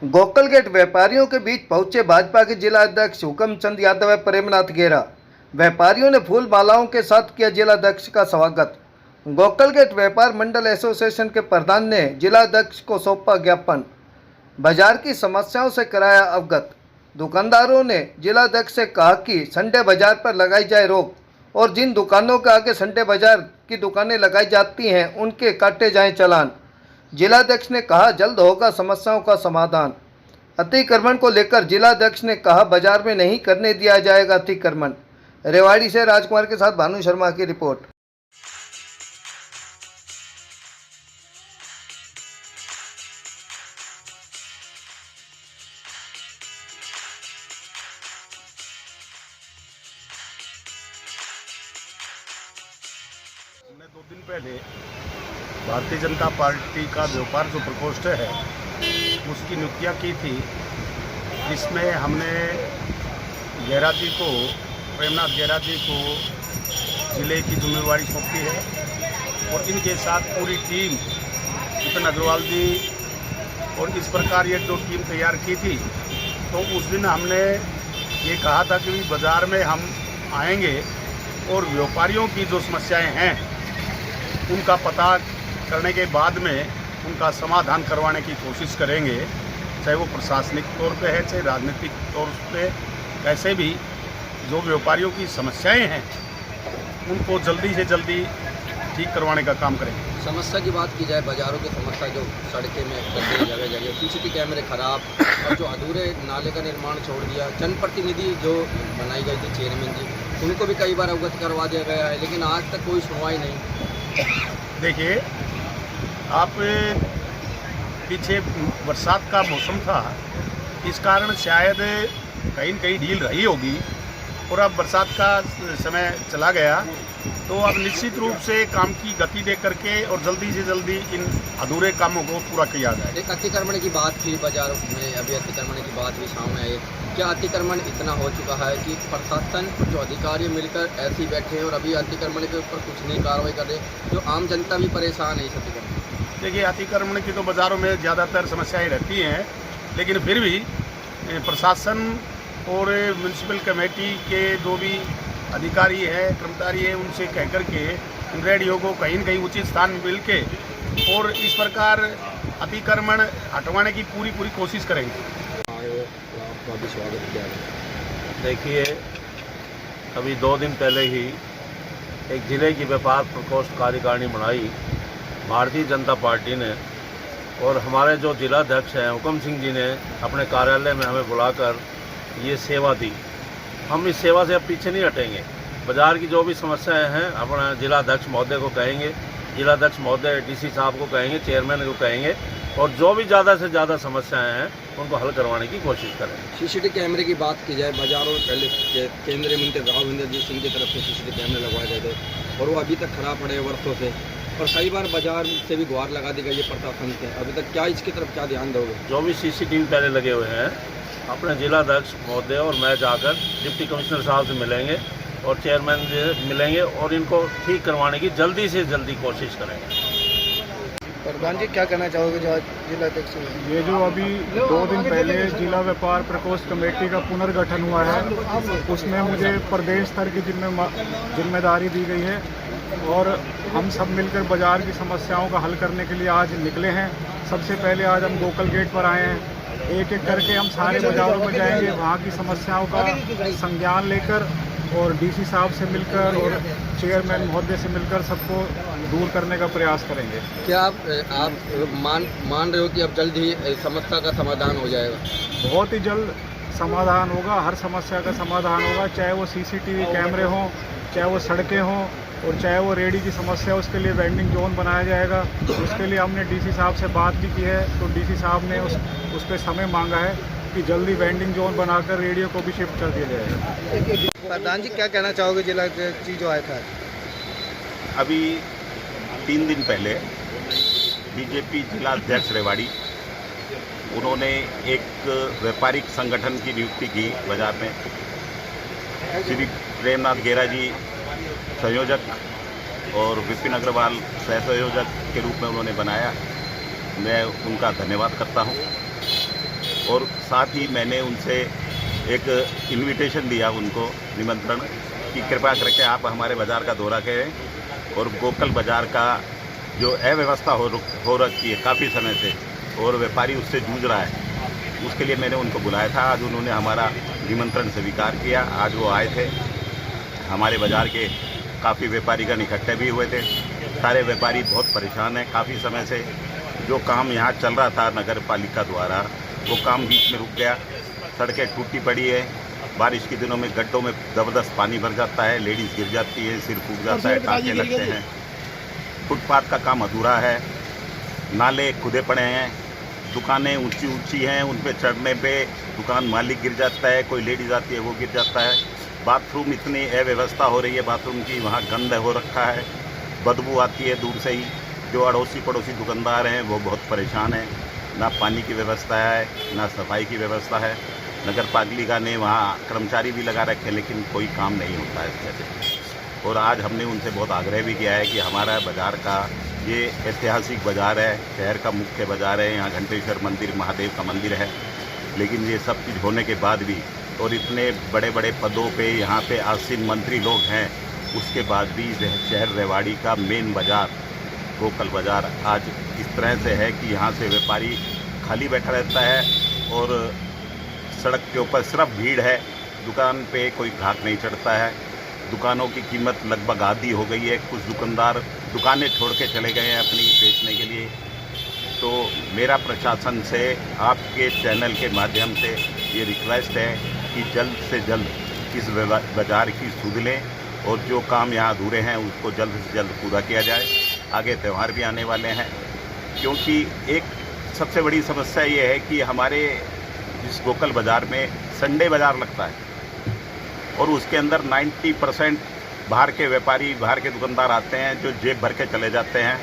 Gokal gate व्यापारियों के बीच पहुंचे भाजपा के जिला अध्यक्ष हुक्म चंद यादव व प्रेमनाथ गेरा। व्यापारियों ने फूल मालाओं के साथ किया जिला अध्यक्ष का स्वागत। गोकल गेट व्यापार मंडल एसोसिएशन के प्रधान ने जिला अध्यक्ष को सौंपा ज्ञापन। बाजार की समस्याओं से कराया अवगत। दुकानदारों ने जिला अध्यक्ष से कहा कि संडे बाजार पर लगाई जाए रोक और जिन दुकानों के आगे संडे बाजार की दुकानें लगाई जाती हैं उनके काटे जाएं चालान। जिलाध्यक्ष ने कहा जल्द होगा समस्याओं का समाधान। अतिक्रमण को लेकर जिलाध्यक्ष ने कहा बाजार में नहीं करने दिया जाएगा अतिक्रमण। रेवाड़ी से राजकुमार के साथ भानु शर्मा की रिपोर्ट। हमने 2 दिन पहले भारतीय जनता पार्टी का व्यापार जो प्रकोष्ठ है उसकी नियुक्तियाँ की थी, जिसमें हमने गेरा जी को, प्रेमनाथ गेरा जी को जिले की जिम्मेवारी सौंपी है और इनके साथ पूरी टीम विपिन अग्रवाल जी और इस प्रकार ये जो टीम तैयार की थी, तो उस दिन हमने ये कहा था कि बाज़ार में हम आएंगे और व्यापारियों की जो समस्याएं हैं उनका पता करने के बाद में उनका समाधान करवाने की कोशिश करेंगे, चाहे वो प्रशासनिक तौर पे है चाहे राजनीतिक तौर पे। कैसे भी जो व्यापारियों की समस्याएं हैं उनको जल्दी से जल्दी ठीक करवाने का काम करेंगे। समस्या की बात की जाए, बाज़ारों की समस्या जो सड़कें में गड्ढे जगह जगह, सीसीटीवी कैमरे खराब और जो अधूरे नाले का निर्माण छोड़ दिया। जनप्रतिनिधि जो बनाई गई थी चेयरमैन जी, उनको भी कई बार अवगत करवा दिया गया है, लेकिन आज तक कोई सुनवाई नहीं। देखिए, आप पीछे बरसात का मौसम था, इस कारण शायद कहीं न कहीं ढील रही होगी और अब बरसात का समय चला गया, तो अब निश्चित रूप से काम की गति दे करके और जल्दी से जल्दी इन अधूरे कामों को पूरा किया जाए। एक अतिक्रमण की बात थी बाजारों में, अभी अतिक्रमण की बात भी सामने आई। क्या अतिक्रमण इतना हो चुका है कि प्रशासन जो अधिकारी मिलकर ऐसे ही बैठे हैं और अभी अतिक्रमण के ऊपर कुछ नहीं कार्रवाई कर रहे, जो आम जनता भी परेशान है इस अतिक्रमण? देखिए, अतिक्रमण की तो बाज़ारों में ज़्यादातर समस्याएं रहती हैं, लेकिन फिर भी प्रशासन और म्यूनसिपल कमेटी के जो भी अधिकारी हैं, कर्मचारी हैं, उनसे कह कर के इन रेडियो को कहीं न कहीं उचित स्थान मिल के और इस प्रकार अतिक्रमण हटवाने की पूरी कोशिश करेंगे। आपका भी स्वागत किया गया। देखिए, अभी 2 दिन पहले ही एक जिले की व्यापार प्रकोष्ठ कार्यकारिणी बनाई भारतीय जनता पार्टी ने, और हमारे जो जिलाध्यक्ष हैं हुक्म सिंह जी ने अपने कार्यालय में हमें बुलाकर ये सेवा दी। हम इस सेवा से अब पीछे नहीं हटेंगे। बाज़ार की जो भी समस्याएं हैं अपना जिलाध्यक्ष महोदय को कहेंगे, जिलाध्यक्ष महोदय डीसी साहब को कहेंगे, चेयरमैन को कहेंगे, और जो भी ज़्यादा से ज़्यादा समस्याएं हैं उनको हल करवाने की कोशिश करेंगे। सीसीटीवी कैमरे की बात की जाए, बाज़ारों में पहले केंद्रीय मंत्री राघवेंद्र सिंह की तरफ से सीसीटीवी कैमरे लगवाए गए थे और वो अभी तक खराब पड़े वर्षों से, और कई बार बाज़ार से भी गुहार लगा दी गई है प्रशासन से। अभी तक क्या इसकी तरफ क्या ध्यान दोगे? जो भी सीसीटीवी पहले लगे हुए हैं अपने जिलाध्यक्ष महोदय और मैं जाकर डिप्टी कमिश्नर साहब से मिलेंगे और चेयरमैन से मिलेंगे और इनको ठीक करवाने की जल्दी से जल्दी कोशिश करेंगे। प्रधान जी, क्या कहना चाहोगे जो जिला अध्यक्ष? ये जो अभी 2 दिन पहले जिला व्यापार प्रकोष्ठ कमेटी का पुनर्गठन हुआ है, उसमें मुझे प्रदेश स्तर की जिम्मेदारी दी गई है और हम सब मिलकर बाज़ार की समस्याओं का हल करने के लिए आज निकले हैं। सबसे पहले आज हम गोकल गेट पर आए हैं। एक एक करके हम सारे बाज़ारों में जाएंगे, वहाँ की समस्याओं का संज्ञान लेकर और डीसी साहब से मिलकर और चेयरमैन महोदय से मिलकर सबको दूर करने का प्रयास करेंगे। क्या आप मान रहे हो कि अब जल्द ही समस्या का समाधान हो जाएगा? बहुत ही जल्द समाधान होगा, हर समस्या का समाधान होगा, चाहे वो सीसीटीवी कैमरे हों, चाहे वो सड़कें हों और चाहे वो रेडी की समस्या, उसके लिए वेंडिंग जोन बनाया जाएगा। उसके लिए हमने डीसी साहब से बात भी की है, तो डीसी साहब ने उस पर समय मांगा है कि जल्दी वेंडिंग जोन बनाकर रेडियो को भी शिफ्ट कर दिया जाएगा। प्रधान जी, क्या कहना चाहोगे जिला अध्यक्ष जी जो आया था? अभी 3 दिन पहले बीजेपी जिला अध्यक्ष रेवाड़ी, उन्होंने एक व्यापारिक संगठन की नियुक्ति की बाजार में। श्री प्रेमनाथ गेरा जी संयोजक और विपिन अग्रवाल सह संयोजक के रूप में उन्होंने बनाया। मैं उनका धन्यवाद करता हूं। और साथ ही मैंने उनसे एक इनविटेशन दिया उनको, निमंत्रण, कि कृपया करके आप हमारे बाज़ार का दौरा करें और गोकल बाज़ार का जो अव्यवस्था हो रखी है काफ़ी समय से और व्यापारी उससे जूझ रहा है, उसके लिए मैंने उनको बुलाया था। आज उन्होंने हमारा निमंत्रण स्वीकार किया। आज वो आए थे, हमारे बाज़ार के काफ़ी व्यापारीगण इकट्ठे भी हुए थे। सारे व्यापारी बहुत परेशान हैं। काफ़ी समय से जो काम यहाँ चल रहा था नगर पालिका द्वारा, वो काम बीच में रुक गया। सड़कें टूटी पड़ी है, बारिश के दिनों में गड्ढों में ज़बरदस्त पानी भर जाता है, लेडीज़ गिर जाती है, सिर फूट जाता है, टाँके लगते हैं। फुटपाथ का काम अधूरा है, नाले खुदे पड़े हैं, दुकानें ऊंची ऊंची हैं, उन पे चढ़ने पे दुकान मालिक गिर जाता है, कोई लेडीज़ आती है वो गिर जाता है। बाथरूम इतनी अव्यवस्था हो रही है बाथरूम की, वहाँ गंद हो रखा है, बदबू आती है दूर से ही। जो अड़ोसी पड़ोसी दुकानदार हैं वो बहुत परेशान हैं। ना पानी की व्यवस्था है, ना सफाई की व्यवस्था है। नगर पालिका ने वहाँ कर्मचारी भी लगा रखे, लेकिन कोई काम नहीं होता है जैसे। और आज हमने उनसे बहुत आग्रह भी किया है कि हमारा बाज़ार का ये ऐतिहासिक बाज़ार है, शहर का मुख्य बाज़ार है, यहाँ घंटेश्वर मंदिर, महादेव का मंदिर है, लेकिन ये सब चीज़ होने के बाद भी और इतने बड़े बड़े पदों पे यहाँ पे आसीन मंत्री लोग हैं, उसके बाद भी शहर रेवाड़ी का मेन बाज़ार गोकल बाज़ार आज इस तरह से है कि यहाँ से व्यापारी खाली बैठा रहता है और सड़क के ऊपर सिर्फ भीड़ है, दुकान पे कोई ग्राहक नहीं चढ़ता है। दुकानों की कीमत लगभग आधी हो गई है, कुछ दुकानदार दुकानें छोड़ के चले गए हैं अपनी बेचने के लिए। तो मेरा प्रशासन से आपके चैनल के माध्यम से ये रिक्वेस्ट है कि जल्द से जल्द इस बाज़ार की सुध लें और जो काम यहाँ अधूरे हैं उसको जल्द से जल्द पूरा किया जाए। आगे त्यौहार भी आने वाले हैं, क्योंकि एक सबसे बड़ी समस्या ये है कि हमारे इस गोकल बाज़ार में संडे बाज़ार लगता है और उसके अंदर 90% बाहर के व्यापारी, बाहर के दुकानदार आते हैं जो जेब भर के चले जाते हैं,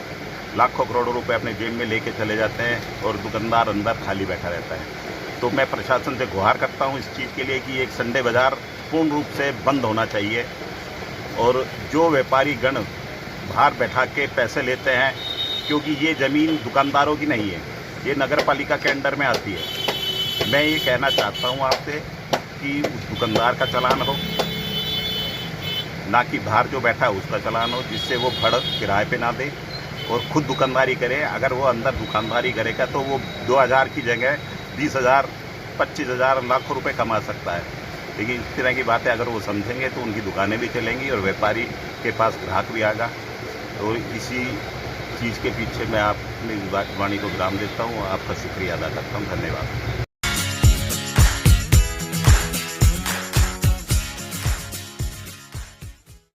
लाखों करोड़ों रुपए अपने जेब में लेके चले जाते हैं और दुकानदार अंदर खाली बैठा रहता है। तो मैं प्रशासन से गुहार करता हूं इस चीज़ के लिए कि एक संडे बाज़ार पूर्ण रूप से बंद होना चाहिए और जो व्यापारी गण बाहर बैठा के पैसे लेते हैं, क्योंकि ये ज़मीन दुकानदारों की नहीं है, ये नगर पालिका के अंडर में आती है। मैं ये कहना चाहता हूँ आपसे कि उस दुकानदार का चालान हो, ना कि बाहर जो बैठा है उसका चालान हो, जिससे वो फड़ किराए पे ना दे और खुद दुकानदारी करे। अगर वो अंदर दुकानदारी करेगा तो वो 2000 की जगह 20,000, 25,000, लाखों रुपए कमा सकता है। लेकिन इस तरह की बातें अगर वो समझेंगे तो उनकी दुकानें भी चलेंगी और व्यापारी के पास ग्राहक भी आएगा। तो इसी चीज़ के पीछे मैं अपनी वाणी को विराम देता हूँ। आपका शुक्रिया अदा करता हूँ। धन्यवाद।